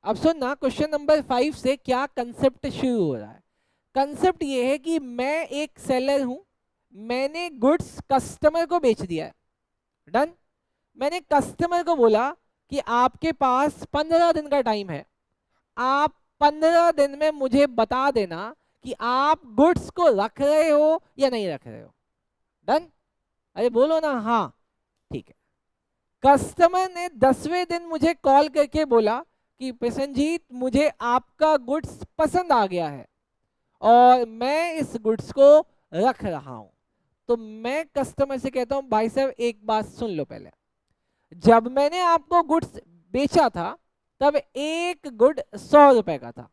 अब सुनना, question number 5 से क्या कंसेप्ट शुरू हो रहा है। कंसेप्ट ये है कि मैं एक सेलर हूं, मैंने गुड्स कस्टमर को बेच दिया है। डन। मैंने कस्टमर को बोला कि आपके पास 15 दिन का टाइम है, आप 15 दिन में मुझे बता देना कि आप गुड्स को रख रहे हो या नहीं रख रहे हो। डन। अरे बोलो ना हाँ। ठीक है। कस्टमर ने 10वें दिन मुझे कॉल करके बोला कि प्रसन्नजीत मुझे आपका गुड्स पसंद आ गया है और मैं इस गुड्स को रख रहा हूं। तो मैं कस्टमर से कहता हूं भाई साहब एक बात सुन लो पहले, जब मैंने आपको गुड्स बेचा था तब एक गुड 100 रुपए का था,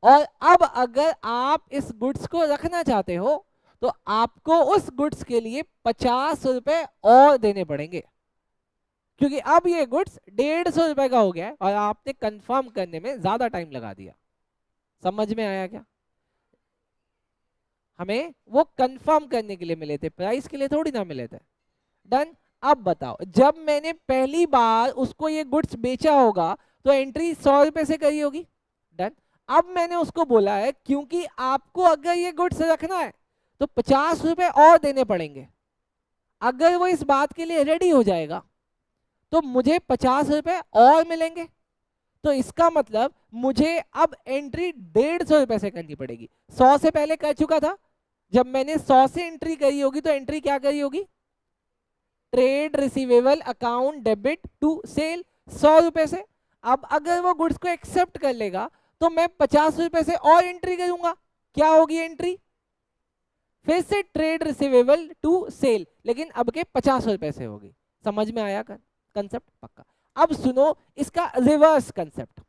और अब अगर आप इस गुड्स को रखना चाहते हो तो आपको उस गुड्स के लिए 50 रुपए और देने पड़ेंगे, क्योंकि अब ये गुड्स 150 रुपए का हो गया है और आपने कंफर्म करने में ज्यादा टाइम लगा दिया। समझ में आया क्या? हमें वो कंफर्म करने के लिए मिले थे, प्राइस के लिए थोड़ी ना मिले थे। डन। अब बताओ, जब मैंने पहली बार उसको ये गुड्स बेचा होगा तो एंट्री 100 रुपए से करी होगी। डन। अब मैंने उसको बोला है क्योंकि आपको अगर ये गुड्स रखना है तो 50 रुपए और देने पड़ेंगे। अगर वो इस बात के लिए रेडी हो जाएगा तो मुझे 50 रुपए और मिलेंगे। तो इसका मतलब मुझे अब एंट्री 150 रुपए से करनी पड़ेगी। 100 से पहले कर चुका था, जब मैंने 100 से एंट्री करी होगी तो एंट्री क्या करी होगी? Trade receivable account debit to sale 100 रुपए से। अब अगर वो गुड्स को एक्सेप्ट कर लेगा तो मैं 50 रुपए से और एंट्री करूंगा। क्या होगी एंट्री? फिर से ट्रेड रिसीवेबल टू सेल, लेकिन अब के 50 रुपए से होगी। समझ में आया कंसेप्ट? पक्का। अब सुनो इसका रिवर्स कंसेप्ट।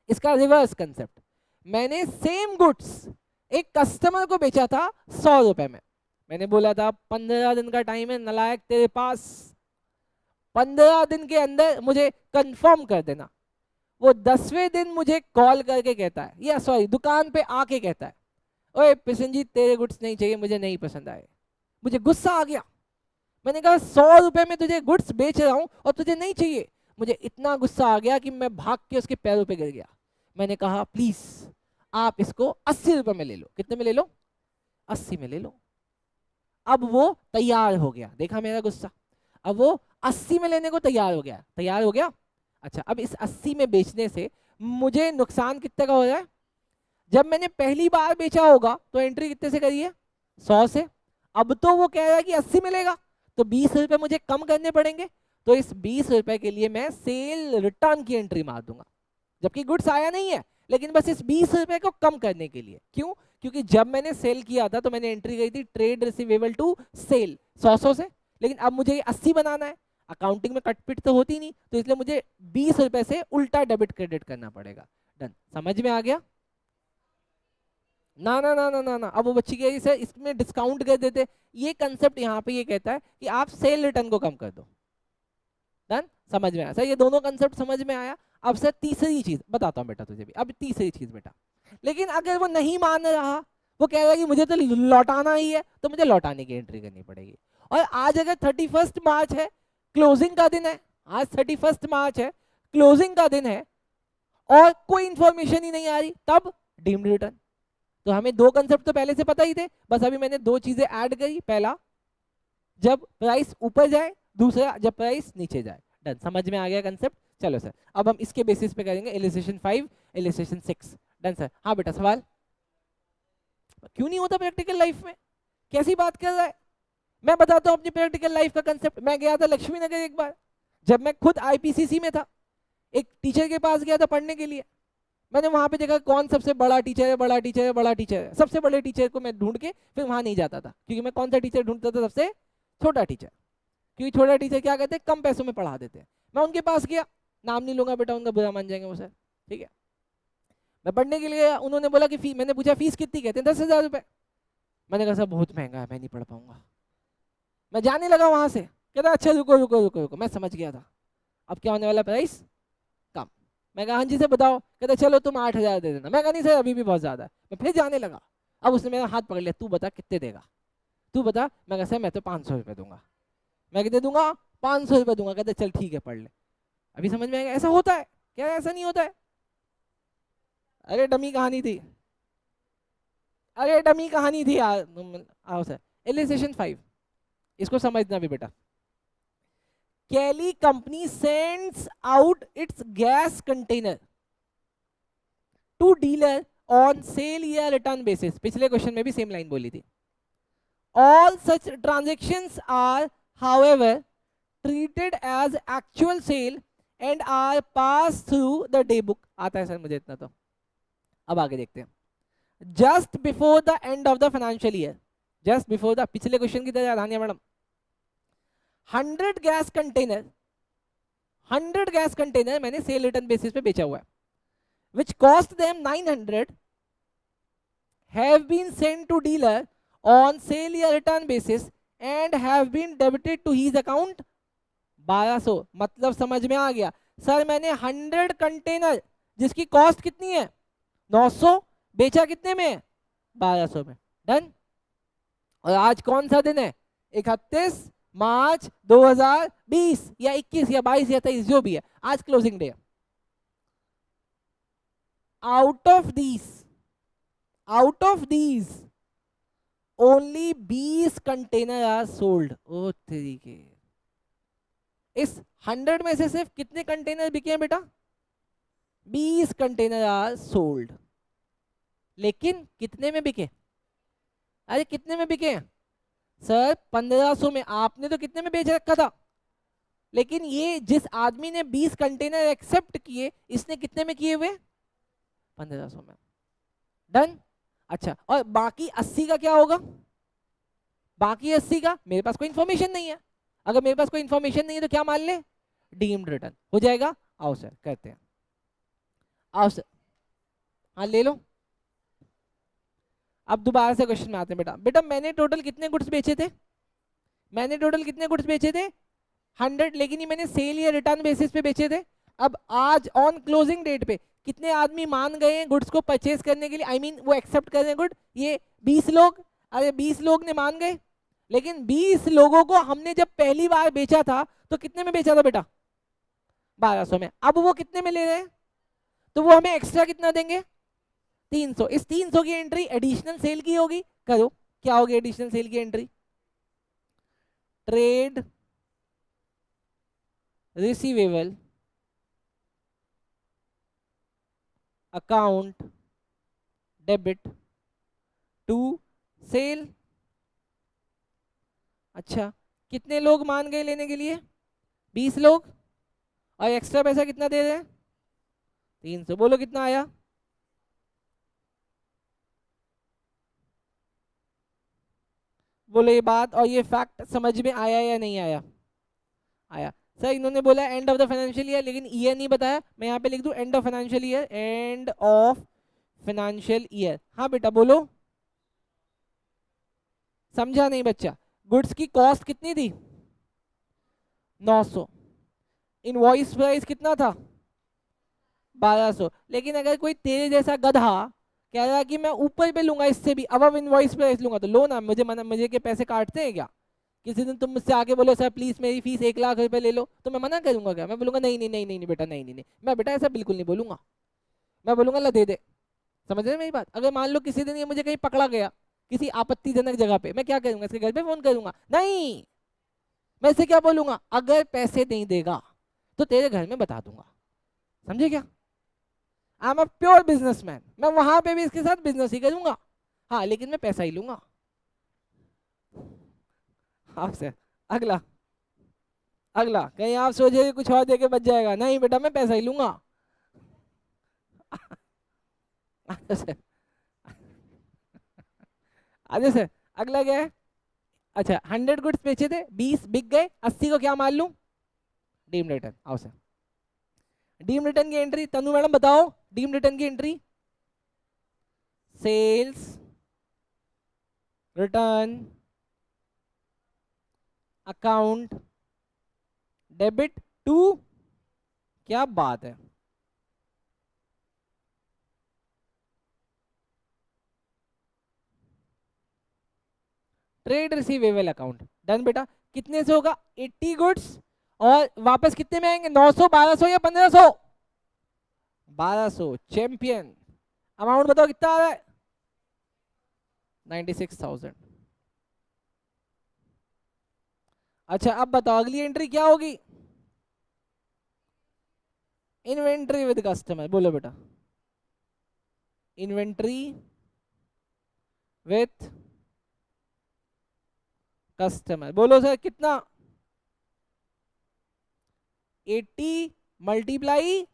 इसका रिवर्स कंसेप्ट, मैंने सेम गुड्स एक कस्टमर को बेचा था 100 रुपए में। मैंने बोला था 15 दिन का टाइम है नालायक तेरे पास, 15 दिन के अंदर मुझे कंफर्म कर देना। वो 10वें दिन मुझे कॉल करके कहता है, या सॉरी दुकान पे आके कहता है, ओए प्रसन्नजीत तेरे गुड्स नहीं चाहिए, मुझे नहीं पसंद आए। मुझे गुस्सा आ गया। मैंने कहा 100 रुपए में तुझे गुड्स बेच रहा हूं और तुझे नहीं चाहिए। मुझे इतना गुस्सा आ गया कि मैं भाग के उसके पैरों पे गिर गया। मैंने कहा प्लीज आप इसको 80 रुपए में ले लो। कितने में ले लो? 80 में ले लो। अब वो तैयार हो गया, देखा मेरा गुस्सा। अब वो 80 में लेने को तैयार हो गया। तैयार हो गया। अच्छा, अब इस 80 में बेचने से मुझे नुकसान कितने का हो रहा है? जब मैंने पहली बार बेचा होगा तो एंट्री कितने से करी है? 100 से। अब तो वो कह रहा है कि 80 मिलेगा, तो 20 रुपए मुझे कम करने पड़ेंगे। तो इस 20 रुपए के लिए मैं सेल रिटर्न की एंट्री मार दूंगा, जबकि गुड्स आया नहीं है, लेकिन बस इस 20 रुपए को कम करने के लिए। क्यों? क्योंकि जब मैंने सेल किया था तो मैंने एंट्री गई थी ट्रेड रिसीवेबल टू सेल 100 से, लेकिन अब मुझे ये 80 बनाना है। अकाउंटिंग में कटपिट तो होती नहीं, तो इसलिए मुझे 20 रुपए से उल्टा डेबिट क्रेडिट करना पड़ेगा। डन। समझ में आ गया? ना ना ना ना ना ना, अब वो बच्ची कह रही सर इसमें डिस्काउंट कर देते। ये कंसेप्ट यहाँ पे ये कहता है कि आप सेल रिटर्न को कम कर दो। डन। समझ में आया सर? ये दोनों कंसेप्ट समझ में आया। अब सर तीसरी चीज बताता हूँ बेटा तुझे भी, अब तीसरी चीज बेटा। लेकिन अगर वो नहीं मान रहा, वो कह रहा है कि मुझे तो लौटाना ही है, तो मुझे लौटाने की एंट्री करनी पड़ेगी। और आज अगर 31 मार्च है, क्लोजिंग का दिन है, आज 31 मार्च है, क्लोजिंग का दिन है, और कोई इंफॉर्मेशन ही नहीं आ रही, तब डीम्ड रिटर्न। तो हमें दो कंसेप्ट तो पहले से पता ही थे, बस अभी मैंने दो चीजें ऐड करी। पहला जब प्राइस ऊपर जाए, दूसरा जब प्राइस नीचे जाए। डन। समझ में आ गया कंसेप्ट? चलो सर, अब हम इसके बेसिस पे करेंगे इलिस्ट्रेशन 5, इलिस्ट्रेशन 6। Done sir. हाँ बेटा सवाल? क्यों नहीं होता प्रैक्टिकल लाइफ में? कैसी बात कर रहा है? मैं बताता हूँ अपनी प्रैक्टिकल लाइफ का कंसेप्ट। मैं गया था लक्ष्मी नगर एक बार, जब मैं खुद आईपीसीसी में था। एक टीचर के पास गया था पढ़ने के लिए। मैंने वहां पे देखा कौन सबसे बड़ा टीचर है, बड़ा टीचर है, बड़ा टीचर है। सबसे बड़े टीचर को मैं ढूंढ के फिर वहां नहीं जाता था, क्योंकि मैं कौन सा टीचर ढूंढता था? सबसे छोटा टीचर। क्योंकि छोटा टीचर क्या कहते हैं, कम पैसों में पढ़ा देते हैं। मैं उनके पास गया, नाम नहीं लूंगा बेटा, उनका बुरा मान जाएंगे वो सर, ठीक है। मैं पढ़ने के लिए गया, उन्होंने बोला कि फीस, मैंने पूछा फीस कितनी? कहते हैं 10,000 रुपए। मैंने कहा सर बहुत महंगा है, मैं नहीं पढ़ पाऊंगा। मैं जाने लगा वहां से, कहता अच्छा रुको रुको रुको रुको, मैं समझ गया था अब क्या होने वाला, प्राइस कम। मैं कहा हाँ जी सर बताओ। कहता चलो तुम 8,000 दे देना। मैं कहा नहीं सर अभी भी बहुत ज्यादा है। मैं फिर जाने लगा। अब उसने मेरा हाथ पकड़ लिया, तू बता कितने देगा, तू बता। मैं कहा सर मैं तो 500 रुपये दूंगा। मैं कितने दूंगा? 500 रुपये दूंगा। कहते चल ठीक है पढ़ ले। अभी समझ में आएगा? ऐसा होता है क्या? ऐसा नहीं होता है? अरे डमी कहानी थी, अरे डमी कहानी थी यार। आओ सर, इलिस्ट्रेशन 5, इसको समझना भी बेटा। Kelly company sends out its gas container to dealer on sale या रिटर्न बेसिस। पिछले क्वेश्चन में भी सेम लाइन बोली थी। All such transactions are however treated as actual sale and are pass through the day book. आता है sir मुझे इतना तो। अब आगे देखते हैं। Just before the end of the financial year, just before the, पिछले क्वेश्चन की तरह Dhaniya madam, 100 gas container, 100 gas container मैंने सेल रिटर्न बेसिस पे बेचा हुआ है, which cost them 900 have been sent to dealer on sale या return basis and have been debited to his account 1200। मतलब समझ में आ गया सर, मैंने 100 कंटेनर जिसकी कॉस्ट कितनी है 900, बेचा कितने में 1200 में। डन। और आज कौन सा दिन है 31 मार्च 2020 या 21 या 22 या 23 जो भी है, आज क्लोजिंग डे है। out of these only 20 container are sold. ओ तरीके, इस 100 में से सिर्फ कितने कंटेनर बिके हैं बेटा 20 कंटेनर आर सोल्ड। लेकिन कितने में बिके, अरे कितने में बिके हैं सर 1500 में। आपने तो कितने में बेच रखा था, लेकिन ये जिस आदमी ने 20 कंटेनर एक्सेप्ट किए, इसने कितने में किए हुए 1500 में। डन। अच्छा, और बाकी 80 का क्या होगा, बाकी 80 का मेरे पास कोई इंफॉर्मेशन नहीं है। अगर मेरे पास कोई इंफॉर्मेशन नहीं है तो क्या मान ले, डीम्ड रिटर्न हो जाएगा। आओ सर करते हैं, आओ सर, हाँ ले लो। अब दोबारा से क्वेश्चन में आते हैं बेटा। बेटा मैंने टोटल कितने गुड्स बेचे थे, मैंने टोटल कितने गुड्स बेचे थे 100, लेकिन ये मैंने सेल या रिटर्न बेसिस पे बेचे थे। अब आज ऑन क्लोजिंग डेट पे कितने आदमी मान गए हैं गुड्स को परचेज करने के लिए, आई मीन वो एक्सेप्ट कर रहे हैं गुड, ये 20 लोग। अरे 20 लोग ने मान गए, लेकिन 20 लोगों को हमने जब पहली बार बेचा था तो कितने में बेचा था बेटा 1200 में। अब वो कितने में ले रहे हैं, तो वो हमें एक्स्ट्रा कितना देंगे 300। इस 300 की एंट्री एडिशनल सेल की होगी। करो, क्या होगी एडिशनल सेल की entry, trade receivable account debit to sale. अच्छा, कितने लोग मान गए लेने के लिए 20 लोग, और एक्स्ट्रा पैसा कितना दे रहे हैं 300। बोलो कितना आया, बोलो ये बात और ये फैक्ट समझ में आया या नहीं आया, आया। सर इन्होंने बोला and of the financial year, लेकिन ईयर नहीं बताया। मैं यहाँ पे लिख दूं end of financial year, end of financial year. हाँ बेटा बोलो, समझा नहीं बच्चा। गुड्स की कॉस्ट कितनी थी 900, इनवॉइस प्राइस कितना था 1200। लेकिन अगर कोई तेरे जैसा गधा कह रहा कि मैं ऊपर पे लूंगा, इससे भी अब इनवॉइस प्राइस लूंगा, तो लो ना, मुझे मना, मुझे के पैसे काटते हैं क्या। किसी दिन तुम मुझसे आके बोलो सर प्लीज मेरी फीस 1 लाख रुपए ले लो, तो मैं मना करूंगा क्या, मैं बोलूंगा नहीं नहीं नहीं नहीं बेटा, नहीं नहीं नहीं, मैं बेटा ऐसा बिल्कुल नहीं बोलूंगा। मैं बोलूंगा ला दे दे। समझ रहे मेरी बात। अगर मान लो किसी दिन ये मुझे कहीं पकड़ा गया किसी आपत्तिजनक जगह पे, मैं क्या करूंगा, इसके घर पे फोन करूंगा नहीं, मैं इसे क्या बोलूंगा, अगर पैसे नहीं देगा तो तेरे घर में बता दूंगा। समझे क्या, I am a pure businessman, मैं वहां पे भी इसके साथ बिजनेस ही करूंगा, हाँ लेकिन मैं पैसा ही लूंगा। आपसे अगला, अगला कहीं आप सोचे कुछ और देके बच जाएगा, नहीं बेटा मैं पैसा ही लूंगा। आगे से अगला क्या है। अच्छा 100 गुड्स बेचे थे, 20 बिक गए, 80 को क्या मान लूं डीम रिटर्न। आओ सर, डीम रिटर्न की एंट्री तनु मैडम बताओ, डीम रिटर्न की entry sales return account debit to, क्या बात है, ट्रेड रिसीवेबल अकाउंट। डन बेटा, कितने से होगा 80 गुड्स, और वापस कितने में आएंगे 900, 1200 या 1500, 1200। चैंपियन अमाउंट बताओ कितना आ रहा है? 96,000। अच्छा अब बताओ अगली एंट्री क्या होगी? Inventory with customer. बोलो बेटा, इन्वेंट्री विथ कस्टमर। बोलो सर कितना? 80 मल्टीप्लाई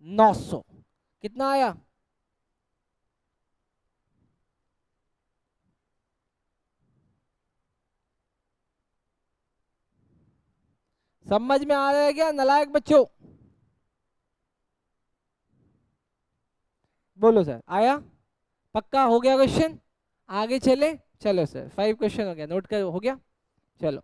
900 कितना आया? समझ में आ रहा है क्या नालायक बच्चों? बोलो सर आया? पक्का हो गया क्वेश्चन? आगे चले? चलो सर 5 क्वेश्चन हो गया, नोट कर हो गया। चलो